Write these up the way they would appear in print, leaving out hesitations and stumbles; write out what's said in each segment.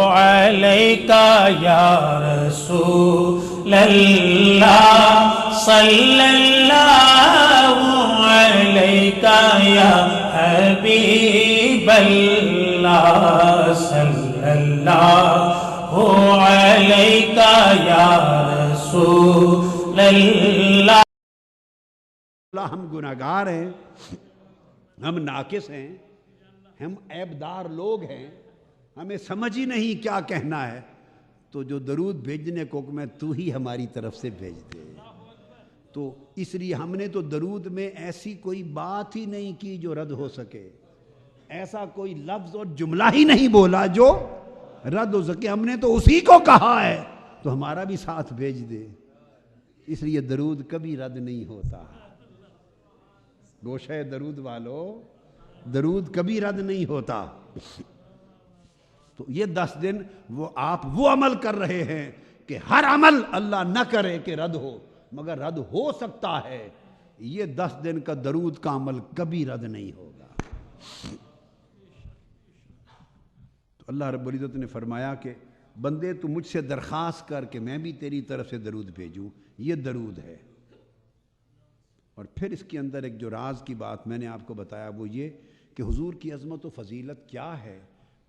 علیکہ یا رسول اللہ صلی اللہ علیکہ یا حبیب اللہ صلی اللہ علیکہ یا رسول اللہ۔ ہم گناہگار ہیں، ہم ناقص ہیں، ہم عیبدار لوگ ہیں، ہمیں سمجھ ہی نہیں کیا کہنا ہے، تو جو درود بھیجنے کو حکم ہے تو ہی ہماری طرف سے بھیج دے۔ تو اس لیے ہم نے تو درود میں ایسی کوئی بات ہی نہیں کی جو رد ہو سکے، ایسا کوئی لفظ اور جملہ ہی نہیں بولا جو رد ہو سکے، ہم نے تو اسی کو کہا ہے تو ہمارا بھی ساتھ بھیج دے۔ اس لیے درود کبھی رد نہیں ہوتا۔ گوشہ درود والو، درود کبھی رد نہیں ہوتا۔ تو یہ 10 دن آپ وہ عمل کر رہے ہیں کہ ہر عمل اللہ نہ کرے کہ رد ہو، مگر رد ہو سکتا ہے۔ یہ 10 دن کا درود کا عمل کبھی رد نہیں ہوگا۔ تو اللہ رب العزت نے فرمایا کہ بندے تو مجھ سے درخواست کر کہ میں بھی تیری طرف سے درود بھیجوں، یہ درود ہے۔ اور پھر اس کے اندر ایک جو راز کی بات میں نے آپ کو بتایا وہ یہ کہ حضور کی عظمت و فضیلت کیا ہے،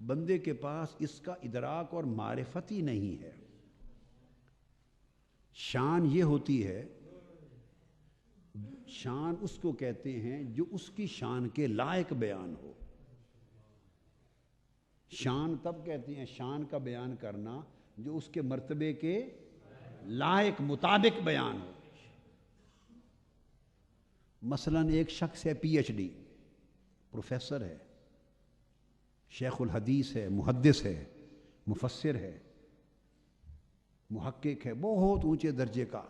بندے کے پاس اس کا ادراک اور معرفت ہی نہیں ہے۔ شان یہ ہوتی ہے، شان اس کو کہتے ہیں جو اس کی شان کے لائق بیان ہو۔ شان تب کہتے ہیں شان کا بیان کرنا جو اس کے مرتبے کے لائق مطابق بیان ہو۔ مثلا ایک شخص ہے پی ایچ ڈی، پروفیسر ہے، شیخ الحدیث ہے، محدث ہے، مفسر ہے، محقق ہے، بہت اونچے درجے کا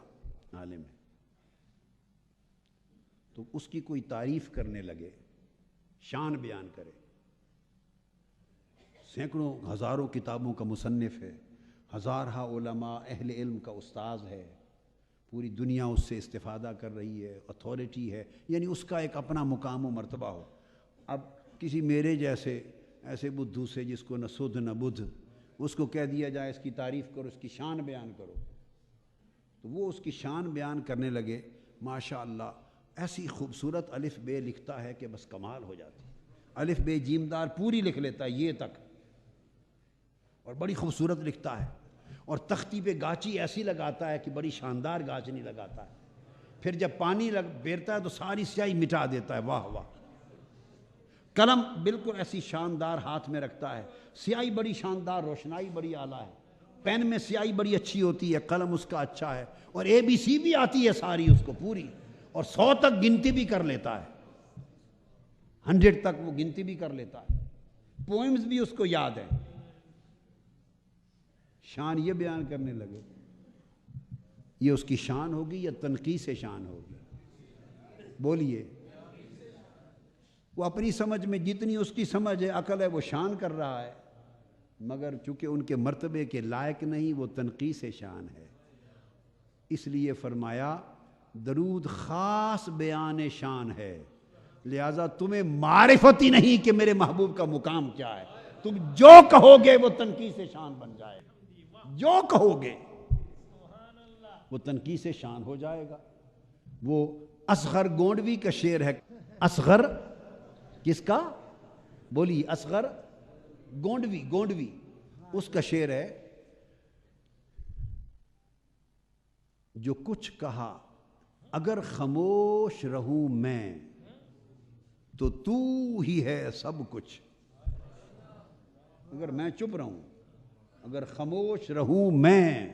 عالم ہے، تو اس کی کوئی تعریف کرنے لگے، شان بیان کرے، سینکڑوں ہزاروں کتابوں کا مصنف ہے، ہزارہ علماء اہل علم کا استاذ ہے، پوری دنیا اس سے استفادہ کر رہی ہے، اتھارٹی ہے، یعنی اس کا ایک اپنا مقام و مرتبہ ہو۔ اب کسی میرے جیسے ایسے بدھو سے جس کو نہ سدھ نہ بدھ، اس کو کہہ دیا جائے اس کی تعریف کرو، اس کی شان بیان کرو، تو وہ اس کی شان بیان کرنے لگے، ماشاءاللہ ایسی خوبصورت الف بے لکھتا ہے کہ بس کمال ہو جاتی، الف بے جیم دار پوری لکھ لیتا ہے یہ تک، اور بڑی خوبصورت لکھتا ہے، اور تختی پہ گاچی ایسی لگاتا ہے کہ بڑی شاندار گاچنی لگاتا ہے، پھر جب پانی بیرتا ہے تو ساری سیاہی مٹا دیتا ہے، واہ واہ۔ قلم بالکل ایسی شاندار ہاتھ میں رکھتا ہے، سیاہی بڑی شاندار، روشنائی بڑی اعلیٰ ہے، پین میں سیاہی بڑی اچھی ہوتی ہے، قلم اس کا اچھا ہے، اور اے بی سی بھی آتی ہے ساری اس کو پوری، اور 100 تک گنتی بھی کر لیتا ہے، 100 تک وہ گنتی بھی کر لیتا ہے، پوئمز بھی اس کو یاد ہے۔ شان یہ بیان کرنے لگے، یہ اس کی شان ہوگی یا تنقیص شان ہوگی؟ بولیے۔ وہ اپنی سمجھ میں جتنی اس کی سمجھ ہے، عقل ہے، وہ شان کر رہا ہے، مگر چونکہ ان کے مرتبے کے لائق نہیں، وہ تنقیص شان ہے۔ اس لیے فرمایا درود خاص بیان شان ہے، لہذا تمہیں معرفت ہی نہیں کہ میرے محبوب کا مقام کیا ہے، تم جو کہو گے وہ تنقیص شان بن جائے گا، جو کہو گے وہ تنقیص شان ہو جائے گا۔ وہ اصغر گونڈوی کا شعر ہے، اصغر کس کا؟ بولی۔ اصغر گونڈوی اس کا شعر ہے، جو کچھ کہا اگر خاموش رہوں میں تو تو ہی ہے سب کچھ۔ اگر میں چپ رہوں، اگر خاموش رہوں میں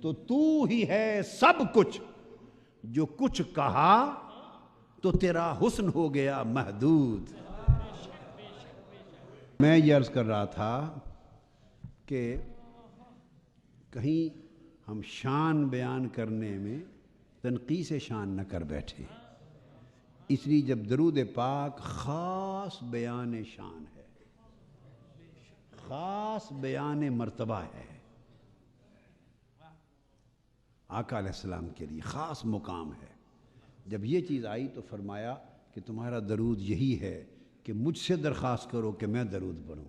تو تو ہی ہے سب کچھ، جو کچھ کہا تو تیرا حسن ہو گیا محدود۔ میں یہ عرض کر رہا تھا کہ کہیں ہم شان بیان کرنے میں تنقیص شان نہ کر بیٹھے، اس لیے جب درود پاک خاص بیان شان ہے، خاص بیان مرتبہ ہے، آقا علیہ السلام کے لیے خاص مقام ہے، جب یہ چیز آئی تو فرمایا کہ تمہارا درود یہی ہے کہ مجھ سے درخواست کرو کہ میں درود پڑھوں۔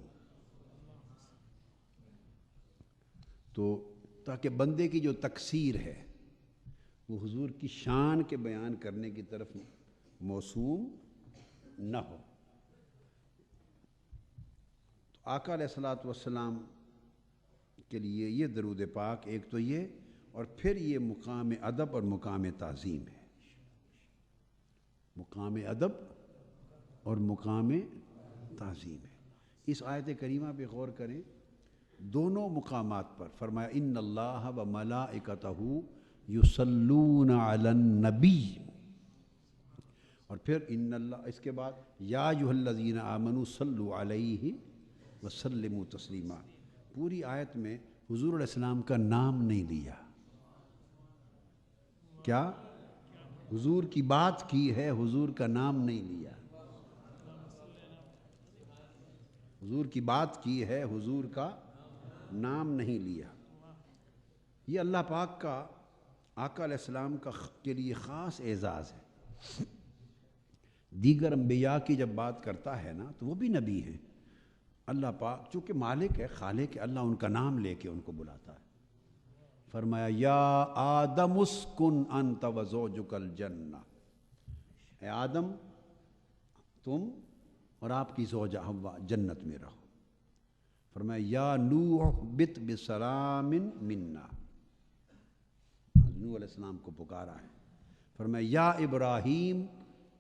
تو تاکہ بندے کی جو تقصیر ہے وہ حضور کی شان کے بیان کرنے کی طرف موسوم نہ ہو. تو آقا علیہ الصلوۃ والسلام کے لیے یہ درود پاک ایک تو یہ، اور پھر یہ مقام ادب اور مقام تعظیم ہے. مقام ادب اور مقام تعظیم ہے. اس آیت کریمہ پہ غور کریں، دونوں مقامات پر فرمایا ان اللہ و ملائکتہ یصلون علی النبی، اور پھر ان اللہ، اس کے بعد یا ایھا الذین آمنوا صلوا علیہ وسلموا تسلیما. پوری آیت میں حضور علیہ السلام کا نام نہیں لیا. کیا حضور کی بات کی ہے، حضور کا نام نہیں لیا. حضور کی بات کی ہے، حضور کا نام نہیں لیا. یہ اللہ پاک کا آقا علیہ السلام کے لیے خاص اعزاز ہے. دیگر انبیاء کی جب بات کرتا ہے نا تو وہ بھی نبی ہیں. اللہ پاک چونکہ مالک ہے، خالق ہے، اللہ ان کا نام لے کے ان کو بلاتا ہے. فرمایا یا آدم اسکن انت وزوجک الجنہ، اے آدم تم اور آپ کی زوجہ حوا جنت میں رہو. فرمایا یا نوح بت بسلام منا، نوح علیہ السلام کو پکارا ہے. فرمایا یا ابراہیم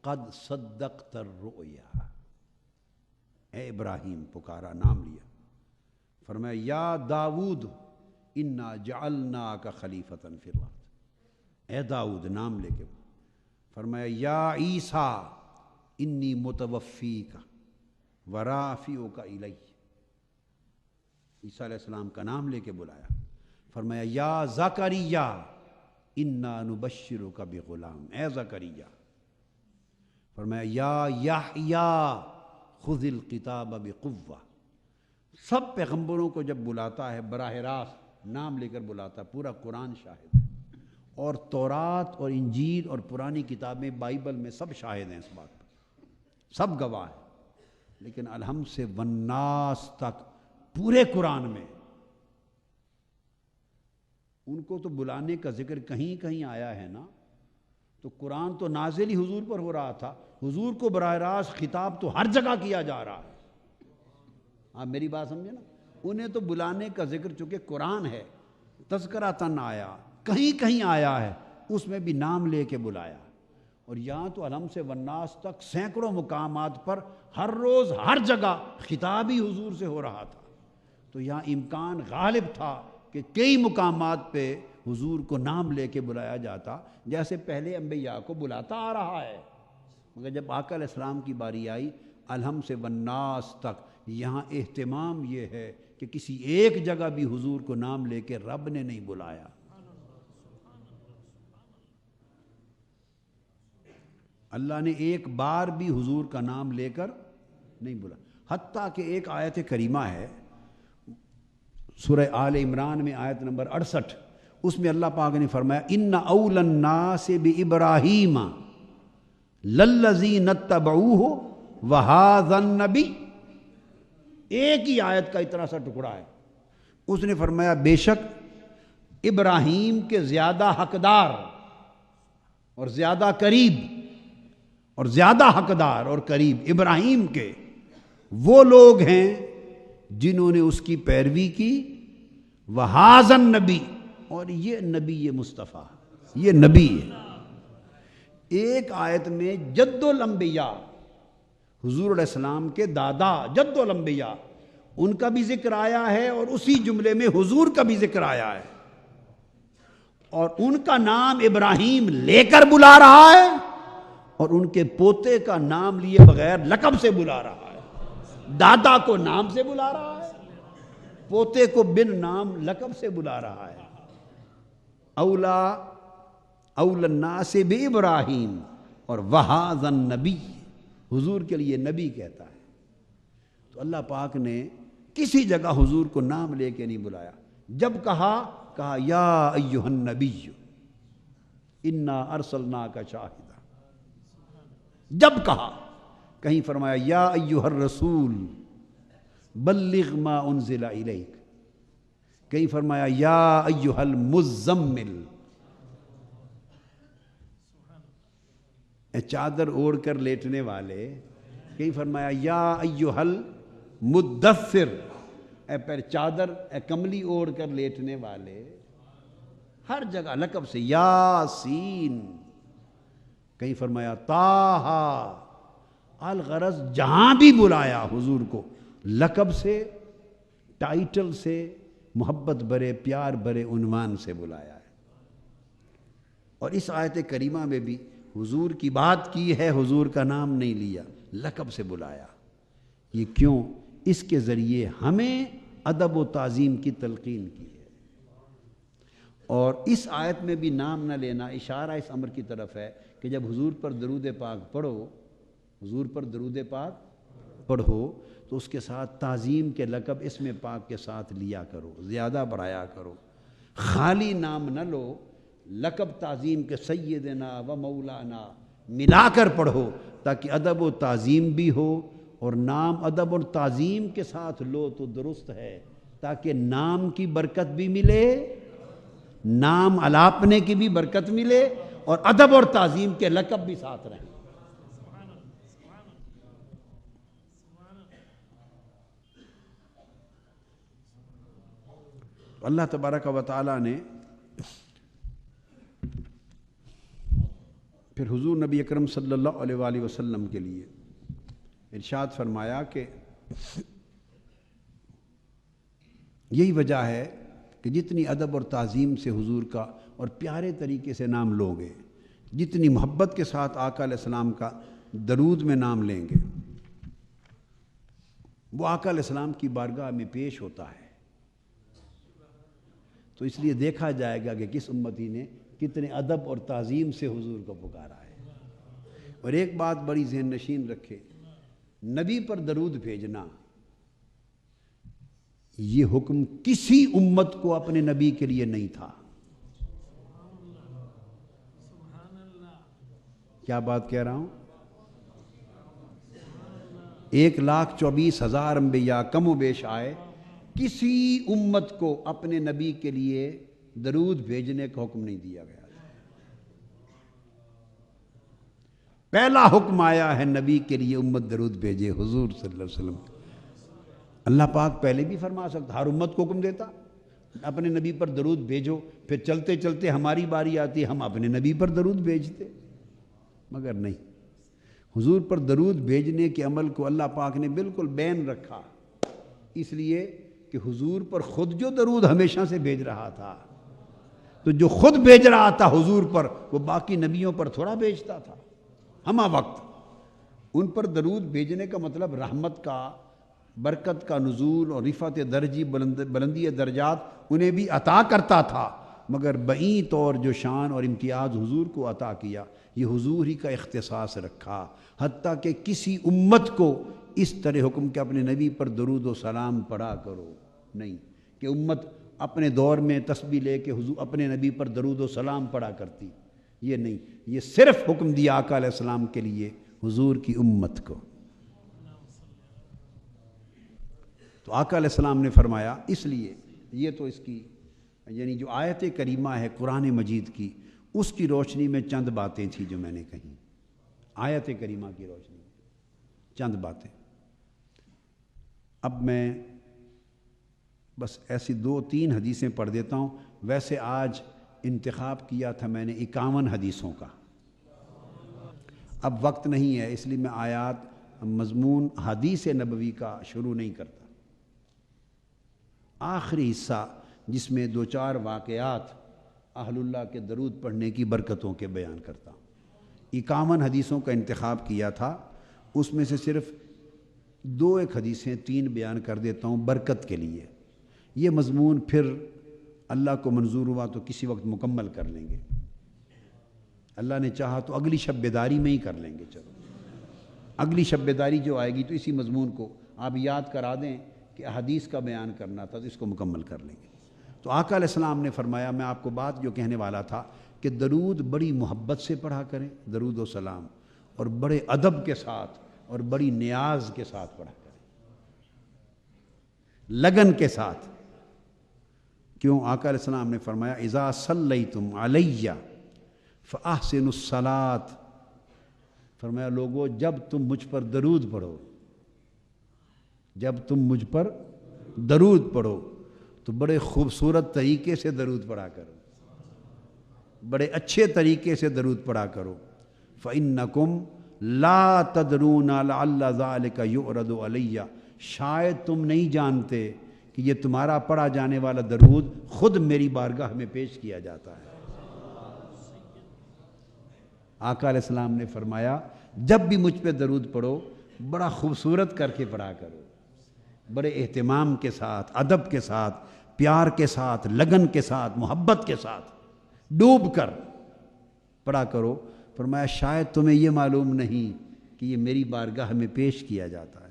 قد صدقت الرؤیا، اے ابراہیم پکارا، نام لیا. فرمایا یا داود انا جعلناک خلیفۃ فی الارض، اے داؤد نام لے کے. فرمایا یا عیسیٰ انی متوفیک ورافعک الی، عیسیٰ علیہ السلام کا نام لے کے بلایا. فرمایا یا زکریا انا نبشرک بغلام، اے زکریا. فرمایا یا یحییٰ خذ الکتاب بقوہ. سب پیغمبروں کو جب بلاتا ہے براہ راست نام لے کر بلاتا. پورا قرآن شاہد ہے، اور تورات اور انجیل اور پرانی کتابیں بائبل میں سب شاہد ہیں اس بات پر، سب گواہ ہیں. لیکن الحمد سے والناس تک پورے قرآن میں ان کو تو بلانے کا ذکر کہیں کہیں آیا ہے نا. تو قرآن تو نازل ہی حضور پر ہو رہا تھا، حضور کو براہ راست خطاب تو ہر جگہ کیا جا رہا ہے. آپ میری بات سمجھے نا. انہیں تو بلانے کا ذکر چونکہ قرآن ہے، تذکرۃً آیا، کہیں کہیں آیا ہے، اس میں بھی نام لے کے بلایا. اور یہاں تو الحمد سے والناس تک سینکڑوں مقامات پر ہر روز ہر جگہ خطاب ہی حضور سے ہو رہا تھا. تو یہاں امکان غالب تھا کہ کئی مقامات پہ حضور کو نام لے کے بلایا جاتا، جیسے پہلے انبیاء کو بلاتا آ رہا ہے. مگر جب آقا علیہ السلام کی باری آئی الحمد سے والناس تک، یہاں اہتمام یہ ہے کہ کسی ایک جگہ بھی حضور کو نام لے کے رب نے نہیں بلایا. اللہ نے ایک بار بھی حضور کا نام لے کر نہیں بولا. حتیٰ کہ ایک آیت کریمہ ہے سورہ آل عمران میں آیت نمبر 68، اس میں اللہ پاک نے فرمایا ان اول الناس بابراہیم للذین اتبعوہ وہذا النبی. ایک ہی آیت کا اتنا سا ٹکڑا ہے. اس نے فرمایا بے شک ابراہیم کے زیادہ حقدار اور زیادہ قریب، اور زیادہ حقدار اور قریب ابراہیم کے وہ لوگ ہیں جنہوں نے اس کی پیروی کی. وہذا النبی، اور یہ نبی مصطفیٰ، یہ نبی ہے. ایک آیت میں جد الانبیاء حضور علیہ السلام کے دادا جد الانبیاء ان کا بھی ذکر آیا ہے، اور اسی جملے میں حضور کا بھی ذکر آیا ہے. اور ان کا نام ابراہیم لے کر بلا رہا ہے، اور ان کے پوتے کا نام لیے بغیر لقب سے بلا رہا ہے. دادا کو نام سے بلا رہا ہے، پوتے کو بن نام لقب سے بلا رہا ہے. اول الناس بابراہیم اور وہذا النبی، حضور کے لیے نبی کہتا ہے. تو اللہ پاک نے کسی جگہ حضور کو نام لے کے نہیں بلایا. جب کہا یا ایھا النبی انا ارسلناک شاہدا. جب کہا کہیں فرمایا یا ایھا الرسول بلغ ما انزل الیک، کہیں فرمایا یا ایھا المزمل، اے چادر اوڑھ کر لیٹنے والے، کہیں فرمایا یا ایھا المدثر، اے پر چادر اے کملی اوڑھ کر لیٹنے والے، ہر جگہ لقب سے یاسین، کہیں فرمایا طٰہٰ، الغرض جہاں بھی بلایا حضور کو لقب سے، ٹائٹل سے، محبت برے پیار برے عنوان سے بلایا ہے۔ اور اس آیت کریمہ میں بھی حضور کی بات کی ہے، حضور کا نام نہیں لیا، لقب سے بلایا۔ یہ کیوں؟ اس کے ذریعے ہمیں ادب و تعظیم کی تلقین کی ہے۔ اور اس آیت میں بھی نام نہ لینا اشارہ اس امر کی طرف ہے کہ جب حضور پر درود پاک پڑھو، حضور پر درود پاک پڑھو تو اس کے ساتھ تعظیم کے لقب اسم پاک کے ساتھ لیا کرو، زیادہ بڑھایا کرو، خالی نام نہ لو، لقب تعظیم کے سیدنا و مولانا ملا کر پڑھو تاکہ ادب و تعظیم بھی ہو، اور نام ادب اور تعظیم کے ساتھ لو تو درست ہے، تاکہ نام کی برکت بھی ملے، نام الاپنے کی بھی برکت ملے، اور ادب اور تعظیم کے لقب بھی ساتھ رہیں۔ اللہ تبارک و تعالیٰ نے پھر حضور نبی اکرم صلی اللہ علیہ وآلہ وسلم کے لیے ارشاد فرمایا کہ یہی وجہ ہے کہ جتنی ادب اور تعظیم سے حضور کا اور پیارے طریقے سے نام لوگے، جتنی محبت کے ساتھ آقا علیہ السلام کا درود میں نام لیں گے، وہ آقا علیہ السلام کی بارگاہ میں پیش ہوتا ہے۔ تو اس لیے دیکھا جائے گا کہ کس امتی نے کتنے ادب اور تعظیم سے حضور کو پکارا ہے۔ اور ایک بات بڑی ذہن نشین رکھے، نبی پر درود بھیجنا یہ حکم کسی امت کو اپنے نبی کے لیے نہیں تھا۔ کیا بات کہہ رہا ہوں؟ 1,24,000 انبیاء کم و بیش آئے، کسی امت کو اپنے نبی کے لیے درود بھیجنے کا حکم نہیں دیا گیا۔ پہلا حکم آیا ہے نبی کے لیے امت درود بھیجے، حضور صلی اللہ علیہ وسلم۔ اللہ پاک پہلے بھی فرما سکتا، ہر امت کو حکم دیتا اپنے نبی پر درود بھیجو، پھر چلتے چلتے ہماری باری آتی ہم اپنے نبی پر درود بھیجتے، مگر نہیں، حضور پر درود بھیجنے کے عمل کو اللہ پاک نے بالکل بین رکھا، اس لیے کہ حضور پر خود جو درود ہمیشہ سے بھیج رہا تھا، تو جو خود بھیج رہا تھا حضور پر، وہ باقی نبیوں پر تھوڑا بھیجتا تھا۔ ہمہ وقت ان پر درود بھیجنے کا مطلب رحمت کا، برکت کا نزول اور رفعت درجی، بلندی درجات انہیں بھی عطا کرتا تھا، مگر بعید طور جو شان اور امتیاز حضور کو عطا کیا یہ حضور ہی کا اختصاص رکھا، حتیٰ کہ کسی امت کو اس طرح حکم کہ اپنے نبی پر درود و سلام پڑھا کرو نہیں، کہ امت اپنے دور میں تسبیح لے کے حضور اپنے نبی پر درود و سلام پڑھا کرتی، یہ نہیں، یہ صرف حکم دیا آقا علیہ السلام کے لیے حضور کی امت کو۔ تو آقا علیہ السلام نے فرمایا، اس لیے یہ تو اس کی یعنی جو آیت کریمہ ہے قرآن مجید کی، اس کی روشنی میں چند باتیں تھیں جو میں نے کہیں، آیت کریمہ کی روشنی میں چند باتیں۔ اب میں بس ایسی 2-3 حدیثیں پڑھ دیتا ہوں، ویسے آج انتخاب کیا تھا میں نے 51 حدیثوں کا، اب وقت نہیں ہے اس لیے میں آیات مضمون حدیث نبوی کا شروع نہیں کرتا، آخری حصہ جس میں 2-4 واقعات اہل اللہ کے درود پڑھنے کی برکتوں کے بیان کرتا ہوں۔ 51 حدیثوں کا انتخاب کیا تھا، اس میں سے صرف 2-1 حدیثیں 3 بیان کر دیتا ہوں برکت کے لیے، یہ مضمون پھر اللہ کو منظور ہوا تو کسی وقت مکمل کر لیں گے، اللہ نے چاہا تو اگلی شب بیداری میں ہی کر لیں گے، چلو اگلی شب بیداری جو آئے گی تو اسی مضمون کو آپ یاد کرا دیں کہ حدیث کا بیان کرنا تھا تو اس کو مکمل کر لیں گے۔ تو آقا علیہ السلام نے فرمایا، میں آپ کو بات جو کہنے والا تھا کہ درود بڑی محبت سے پڑھا کریں، درود و سلام، اور بڑے ادب کے ساتھ اور بڑی نیاز کے ساتھ پڑھا کریں، لگن کے ساتھ۔ کیوں؟ آقا علیہ السلام نے فرمایا اذا صلیتم علی فاحسنوا الصلاۃ، فرمایا لوگو جب تم مجھ پر درود پڑھو، جب تم مجھ پر درود پڑھو تو بڑے خوبصورت طریقے سے درود پڑھا کرو، بڑے اچھے طریقے سے درود پڑھا کرو۔ فَإِنَّكُمْ لَا تَدْرُونَ لَعَلَّ ذَلِكَ يُعْرَضُ عَلَيَّ، شاید تم نہیں جانتے کہ یہ تمہارا پڑھا جانے والا درود خود میری بارگاہ میں پیش کیا جاتا ہے۔ آقا علیہ السلام نے فرمایا جب بھی مجھ پہ درود پڑھو بڑا خوبصورت کر کے پڑھا کرو، بڑے اہتمام کے ساتھ، ادب کے ساتھ، پیار کے ساتھ، لگن کے ساتھ، محبت کے ساتھ ڈوب کر پڑھا کرو۔ فرمایا شاید تمہیں یہ معلوم نہیں کہ یہ میری بارگاہ میں پیش کیا جاتا ہے،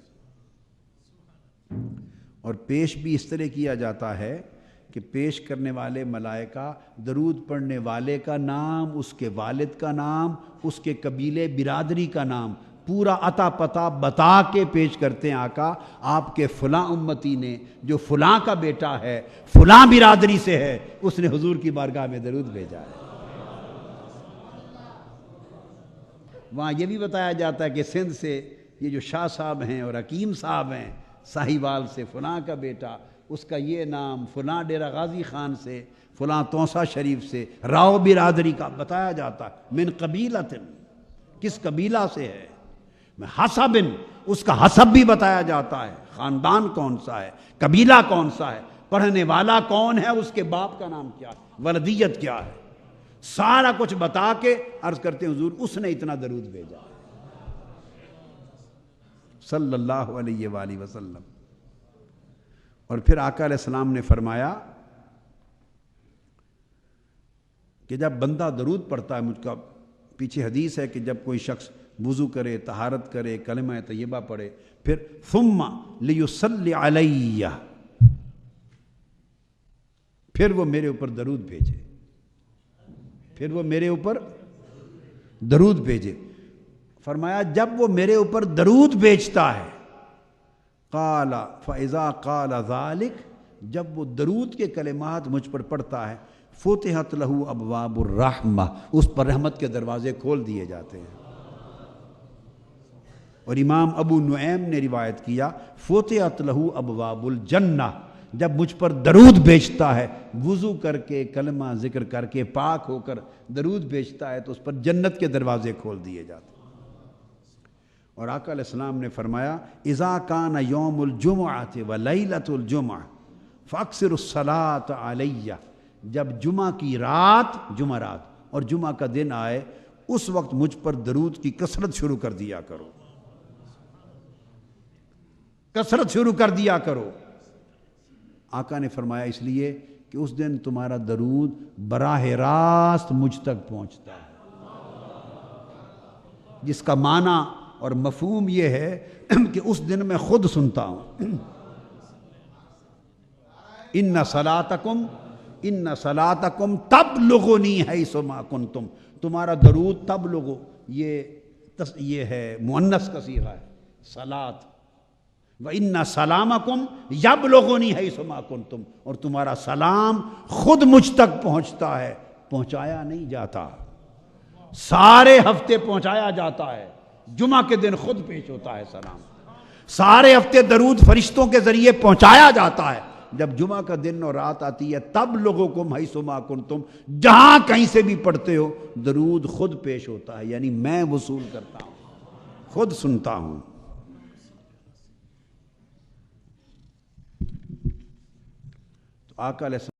اور پیش بھی اس طرح کیا جاتا ہے کہ پیش کرنے والے ملائکہ درود پڑھنے والے کا نام، اس کے والد کا نام، اس کے قبیلے برادری کا نام پورا عطا پتہ بتا کے پیش کرتے ہیں۔ آقا آپ کے فلاں امتی نے جو فلاں کا بیٹا ہے، فلاں برادری سے ہے، اس نے حضور کی بارگاہ میں درود بھیجا ہے۔ وہاں یہ بھی بتایا جاتا ہے کہ سندھ سے یہ جو شاہ صاحب ہیں اور حکیم صاحب ہیں ساہیوال سے فلاں کا بیٹا، اس کا یہ نام، فلاں ڈیرہ غازی خان سے، فلاں توسا شریف سے، راؤ برادری کا بتایا جاتا ہے۔ من قبیلۃ، کس قبیلہ سے ہے، حسب، اس کا حسب بھی بتایا جاتا ہے، خاندان کون سا ہے، قبیلہ کون سا ہے، پڑھنے والا کون ہے، اس کے باپ کا نام کیا ہے، ولدیت کیا ہے، سارا کچھ بتا کے عرض کرتے ہیں حضور اس نے اتنا درود بھیجا صلی اللہ علیہ وآلہ وسلم۔ اور پھر آقا علیہ السلام نے فرمایا کہ جب بندہ درود پڑھتا ہے مجھ کا، پیچھے حدیث ہے کہ جب کوئی شخص وضو کرے، طہارت کرے، کلمہ طیبہ پڑھے، پھر ثم لیصلی علیہ، پھر وہ میرے اوپر درود بھیجے، پھر وہ میرے اوپر درود بھیجے۔ فرمایا جب وہ میرے اوپر درود بھیجتا ہے، قال فاذا قال ذلك، جب وہ درود کے کلمات مجھ پر پڑھتا ہے، فتحت لہ ابواب الرحمہ، اس پر رحمت کے دروازے کھول دیے جاتے ہیں۔ اور امام ابو نعیم نے روایت کیا فتحت لہ ابواب الجنہ، جب مجھ پر درود بھیجتا ہے، وضو کر کے کلمہ ذکر کر کے پاک ہو کر درود بھیجتا ہے تو اس پر جنت کے دروازے کھول دیے جاتے ہیں۔ اور آقا علیہ السلام نے فرمایا اذا کان یوم الجمعۃ ولیلۃ الجمعہ فاکثروا الصلاۃ علیہ، جب جمعہ کی رات، جمعرات اور جمعہ کا دن آئے، اس وقت مجھ پر درود کی کثرت شروع کر دیا کرو، کثرت شروع کر دیا کرو۔ آقا نے فرمایا اس لیے کہ اس دن تمہارا درود براہ راست مجھ تک پہنچتا ہے، جس کا معنی اور مفہوم یہ ہے کہ اس دن میں خود سنتا ہوں۔ ان صلاتکم تبلغنی حیث ما کنتم، تمہارا درود تبلغ، یہ ہے مؤنث کا صیغہ ہے، صلات، وَإِنَّ سَلَامَكُمْ يَبْلُغُنِي حَيْثُ مَا كُنْتُمْ، اور تمہارا سلام خود مجھ تک پہنچتا ہے، پہنچایا نہیں جاتا، سارے ہفتے پہنچایا جاتا ہے، جمعہ کے دن خود پیش ہوتا ہے سلام، سارے ہفتے درود فرشتوں کے ذریعے پہنچایا جاتا ہے، جب جمعہ کا دن اور رات آتی ہے تب لوگوکم حیث ما کنتم، جہاں کہیں سے بھی پڑھتے ہو درود خود پیش ہوتا ہے، یعنی میں وصول کرتا ہوں، خود سنتا ہوں۔ آقا علیہ السلام